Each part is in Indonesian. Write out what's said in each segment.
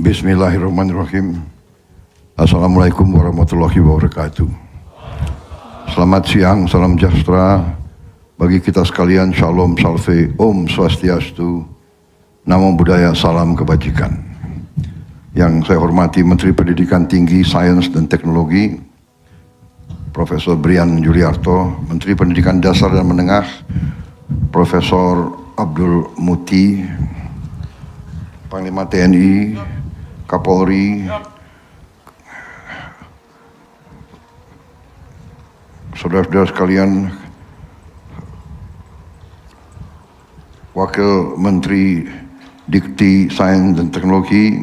Bismillahirrahmanirrahim. Assalamualaikum warahmatullahi wabarakatuh. Selamat siang, salam sejahtera bagi kita sekalian. Shalom, salve, Om Swastiastu, Namo Buddhaya, salam kebajikan. Yang saya hormati Menteri Pendidikan Tinggi, Sains dan Teknologi, Profesor Brian Juliarto, Menteri Pendidikan Dasar dan Menengah, Profesor Abdul Muti, Panglima TNI, Kapolri, saudara-saudara sekalian, Wakil Menteri Dikti, Sains dan Teknologi,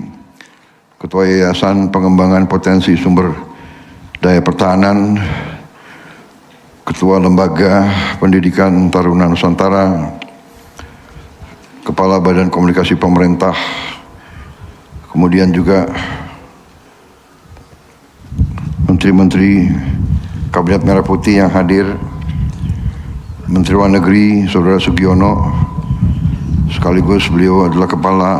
Ketua Yayasan Pengembangan Potensi Sumber Daya Pertahanan, Ketua Lembaga Pendidikan Taruna Nusantara, Kepala Badan Komunikasi Pemerintah, kemudian juga Menteri-Menteri Kabinet Merah Putih yang hadir, Menteri Luar Negeri Saudara Sugiono, sekaligus beliau adalah Kepala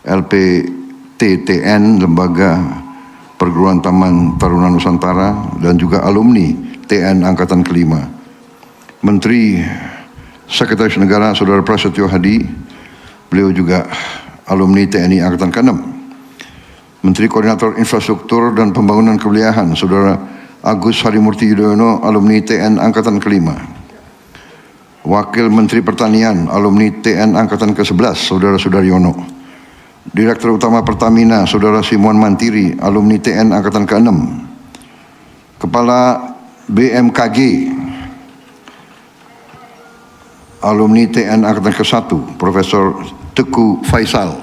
LPTTN, Lembaga Perguruan Taman Taruna Nusantara, dan juga alumni TN Angkatan Kelima. Menteri Sekretaris Negara Saudara Prasetyo Hadi, beliau juga alumni TNI Angkatan ke-6. Menteri Koordinator Infrastruktur dan Pembangunan Kewilayahan Saudara Agus Harimurti Yudhoyono, alumni TN Angkatan ke-5. Wakil Menteri Pertanian, alumni TN Angkatan ke-11 Saudara Sudaryono. Direktur Utama Pertamina Saudara Simon Mantiri, alumni TN Angkatan ke-6. Kepala BMKG, alumni TN Angkatan ke-1, Profesor Teguh Faisal.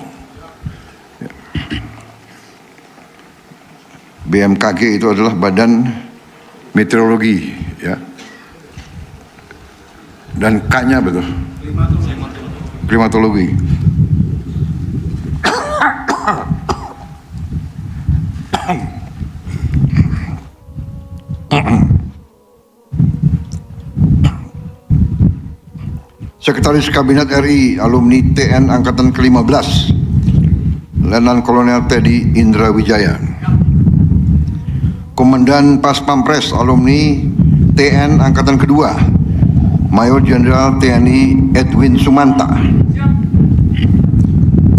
BMKG itu adalah Badan Meteorologi, ya. Dan K-nya betul. Klimatologi. Sekretaris Kabinet RI, alumni TN Angkatan ke-15, Letnan Kolonel Teddy Indra Wijaya. Komandan Pas Pampres, alumni TN Angkatan ke-2, Mayor Jenderal TNI Edwin Sumanta.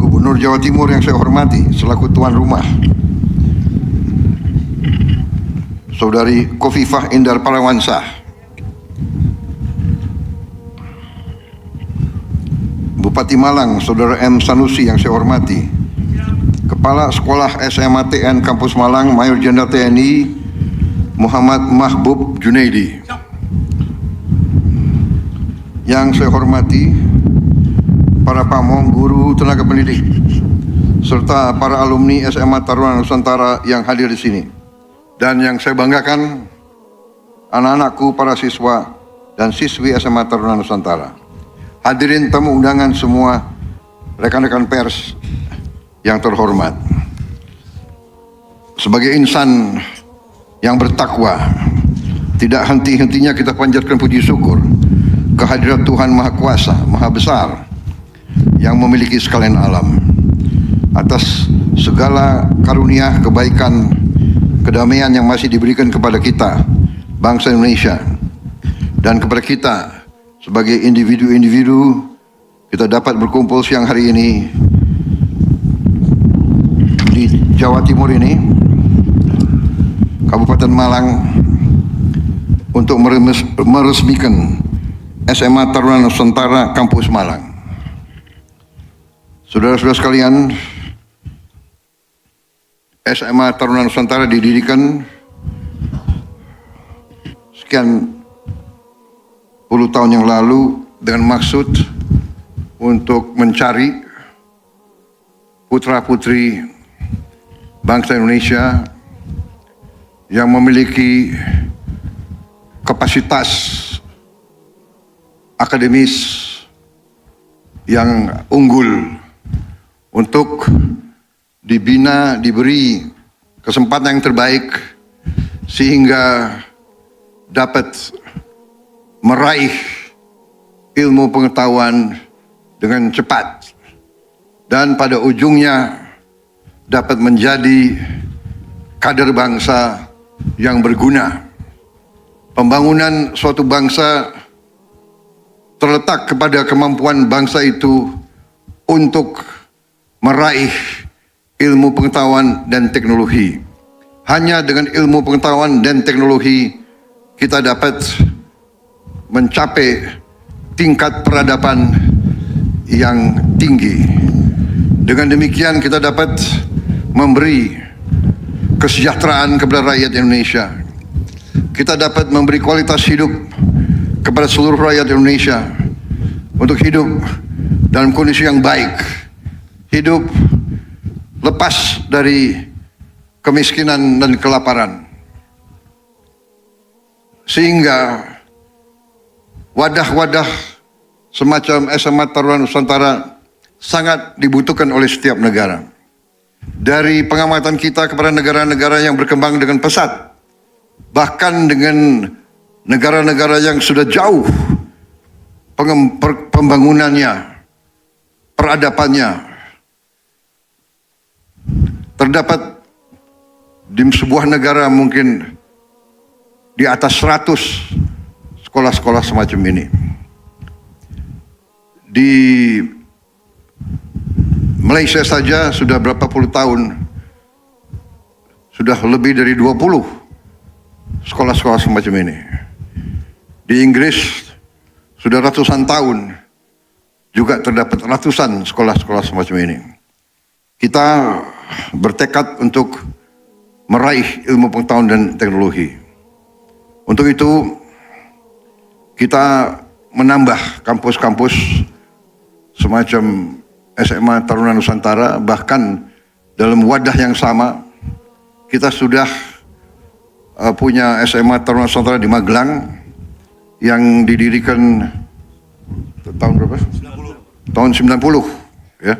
Gubernur Jawa Timur yang saya hormati selaku tuan rumah, Saudari Kofifah Indar Parawansa. Bupati Malang Saudara M. Sanusi yang saya hormati, Kepala Sekolah SMA TN Kampus Malang Mayor Jenderal TNI Muhammad Mahbub Junaidi. Yang saya hormati para pamong, guru, tenaga pendidik, serta para alumni SMA Taruna Nusantara yang hadir di sini. Dan yang saya banggakan, anak-anakku, para siswa dan siswi SMA Taruna Nusantara. Hadirin tamu undangan semua, rekan-rekan pers yang terhormat. Sebagai insan yang bertakwa, tidak henti-hentinya kita panjatkan puji syukur kehadirat Tuhan Maha Kuasa, Maha Besar, yang memiliki sekalian alam, atas segala karunia, kebaikan, kedamaian yang masih diberikan kepada kita, bangsa Indonesia, dan kepada kita sebagai individu-individu. Kita dapat berkumpul siang hari ini di Jawa Timur ini, Kabupaten Malang, untuk meresmikan SMA Taruna Nusantara Kampus Malang. Saudara-saudara sekalian, SMA Taruna Nusantara didirikan sekian puluh tahun yang lalu dengan maksud untuk mencari putra-putri bangsa Indonesia yang memiliki kapasitas akademis yang unggul untuk dibina, diberi kesempatan yang terbaik sehingga dapat meraih ilmu pengetahuan dengan cepat, dan pada ujungnya dapat menjadi kader bangsa yang berguna. Pembangunan suatu bangsa terletak kepada kemampuan bangsa itu untuk meraih ilmu pengetahuan dan teknologi. Hanya dengan ilmu pengetahuan dan teknologi kita dapat mencapai tingkat peradaban yang tinggi. Dengan demikian kita dapat memberi kesejahteraan kepada rakyat Indonesia. Kita dapat memberi kualitas hidup kepada seluruh rakyat Indonesia untuk hidup dalam kondisi yang baik, hidup lepas dari kemiskinan dan kelaparan, sehingga wadah-wadah semacam SMA Taruna Nusantara sangat dibutuhkan oleh setiap negara. Dari pengamatan kita kepada negara-negara yang berkembang dengan pesat, bahkan dengan negara-negara yang sudah jauh pembangunannya, peradabannya, terdapat di sebuah negara mungkin di atas 100 sekolah-sekolah semacam ini. Di Malaysia saja sudah berapa puluh tahun, sudah lebih dari 20 sekolah-sekolah semacam ini. Di Inggris sudah ratusan tahun juga terdapat ratusan sekolah-sekolah semacam ini. Kita bertekad untuk meraih ilmu pengetahuan dan teknologi. Untuk itu kita menambah kampus-kampus semacam SMA Taruna Nusantara, bahkan dalam wadah yang sama kita sudah punya SMA Taruna Nusantara di Magelang yang didirikan tahun berapa? 90. Tahun 90, ya.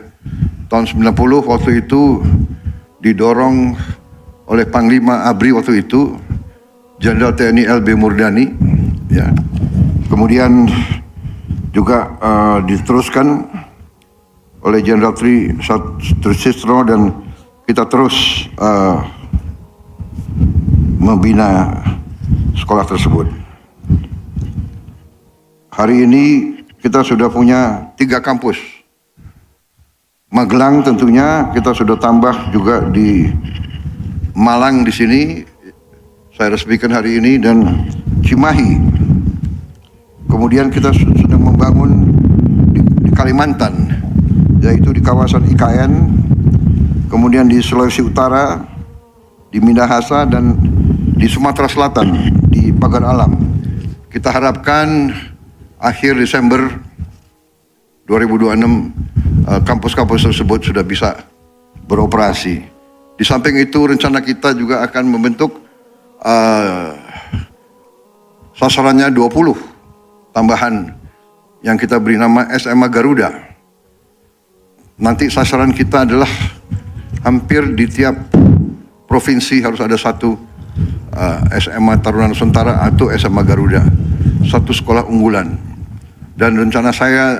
Tahun 90 waktu itu didorong oleh Panglima ABRI waktu itu, Jenderal TNI LB Murdani, ya. Kemudian juga diteruskan oleh Jenderal Tri Sutrisno, dan kita terus membina sekolah tersebut. Hari ini kita sudah punya 3 kampus. Magelang tentunya kita sudah tambah juga di Malang di sini, saya resmikan hari ini, dan Cimahi. Kemudian kita sedang membangun di Kalimantan, yaitu di kawasan IKN, kemudian di Sulawesi Utara, di Minahasa, dan di Sumatera Selatan, di Pagar Alam. Kita harapkan akhir Desember 2026 kampus-kampus tersebut sudah bisa beroperasi. Di samping itu rencana kita juga akan membentuk sasarannya 20 tambahan yang kita beri nama SMA Garuda. Nanti sasaran kita adalah hampir di tiap provinsi harus ada satu SMA Taruna Nusantara atau SMA Garuda, satu sekolah unggulan. Dan rencana saya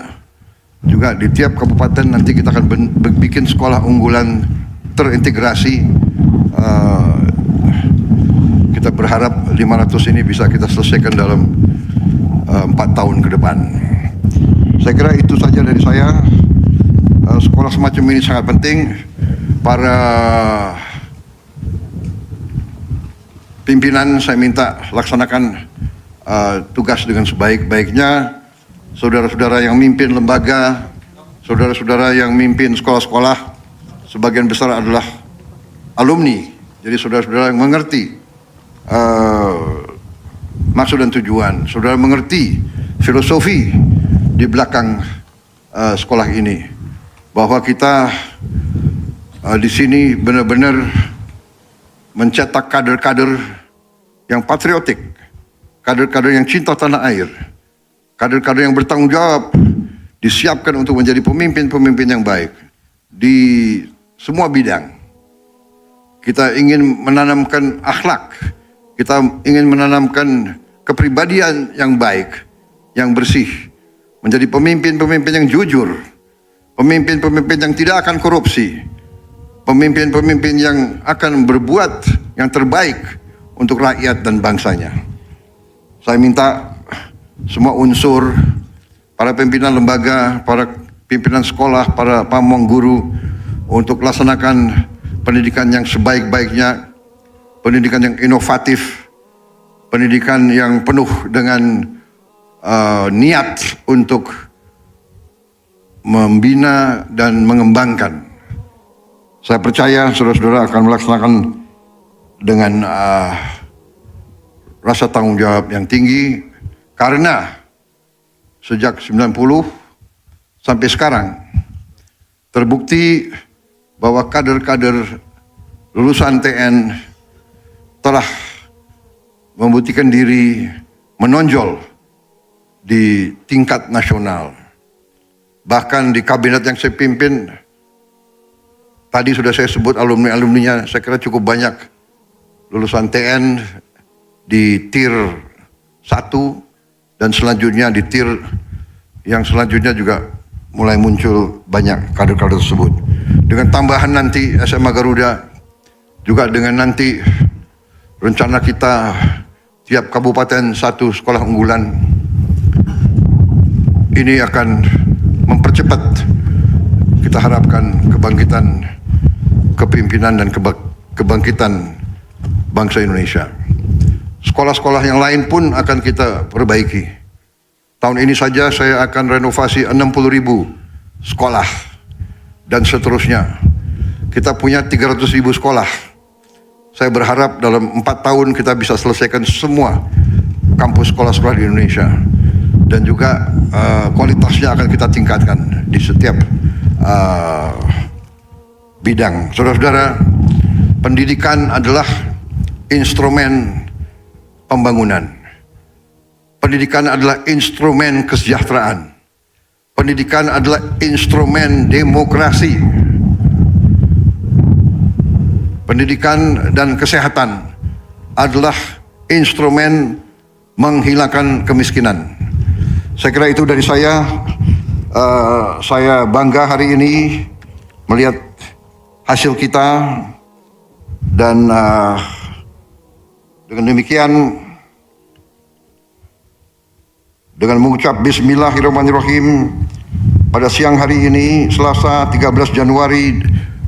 juga di tiap kabupaten nanti kita akan bikin sekolah unggulan terintegrasi. Kita berharap 500 ini bisa kita selesaikan dalam 4 tahun ke depan. Saya kira itu saja dari saya. Sekolah semacam ini sangat penting. Para pimpinan saya minta laksanakan tugas dengan sebaik-baiknya. Saudara-saudara yang mimpin lembaga, saudara-saudara yang mimpin sekolah-sekolah, sebagian besar adalah alumni. Jadi saudara-saudara yang mengerti maksud dan tujuan, saudara mengerti filosofi di belakang sekolah ini, bahwa kita di sini benar-benar mencetak kader-kader yang patriotik, kader-kader yang cinta tanah air, kader-kader yang bertanggung jawab, disiapkan untuk menjadi pemimpin-pemimpin yang baik di semua bidang. Kita ingin menanamkan akhlak, kita ingin menanamkan kepribadian yang baik, yang bersih, menjadi pemimpin-pemimpin yang jujur, pemimpin-pemimpin yang tidak akan korupsi, pemimpin-pemimpin yang akan berbuat yang terbaik untuk rakyat dan bangsanya. Saya minta semua unsur, para pimpinan lembaga, para pimpinan sekolah, para pamong guru untuk laksanakan pendidikan yang sebaik-baiknya, pendidikan yang inovatif, pendidikan yang penuh dengan niat untuk membina dan mengembangkan. Saya percaya saudara-saudara akan melaksanakan dengan rasa tanggung jawab yang tinggi, karena sejak 90 sampai sekarang terbukti bahwa kader-kader lulusan TN telah membuktikan diri menonjol di tingkat nasional. Bahkan di kabinet yang saya pimpin, tadi sudah saya sebut alumni-alumninya, saya kira cukup banyak lulusan TN di tier 1 dan selanjutnya di tier yang selanjutnya juga mulai muncul banyak kader-kader tersebut. Dengan tambahan nanti SMA Garuda, juga dengan nanti rencana kita tiap kabupaten satu sekolah unggulan, ini akan mempercepat, kita harapkan, kebangkitan kepimpinan dan kebangkitan bangsa Indonesia. Sekolah-sekolah yang lain pun akan kita perbaiki. Tahun ini saja saya akan renovasi 60.000 sekolah dan seterusnya. Kita punya 300.000 sekolah. Saya berharap dalam 4 tahun kita bisa selesaikan semua kampus sekolah-sekolah di Indonesia. Dan juga kualitasnya akan kita tingkatkan di setiap bidang. Saudara-saudara, pendidikan adalah instrumen pembangunan. Pendidikan adalah instrumen kesejahteraan. Pendidikan adalah instrumen demokrasi. Pendidikan dan kesehatan adalah instrumen menghilangkan kemiskinan. Saya kira itu dari saya. Saya bangga hari ini melihat hasil kita, dan dengan demikian, dengan mengucap Bismillahirrahmanirrahim, pada siang hari ini, Selasa 13 Januari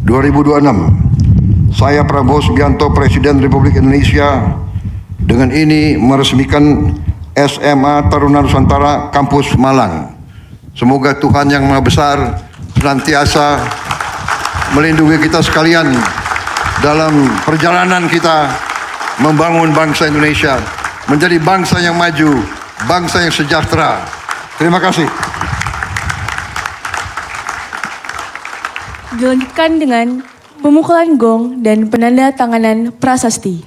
2026, saya Prabowo Subianto, Presiden Republik Indonesia, dengan ini meresmikan SMA Taruna Nusantara Kampus Malang. Semoga Tuhan Yang Maha Besar senantiasa melindungi kita sekalian dalam perjalanan kita membangun bangsa Indonesia menjadi bangsa yang maju, bangsa yang sejahtera. Terima kasih. Dilanjutkan dengan pemukulan gong dan penanda tanganan prasasti.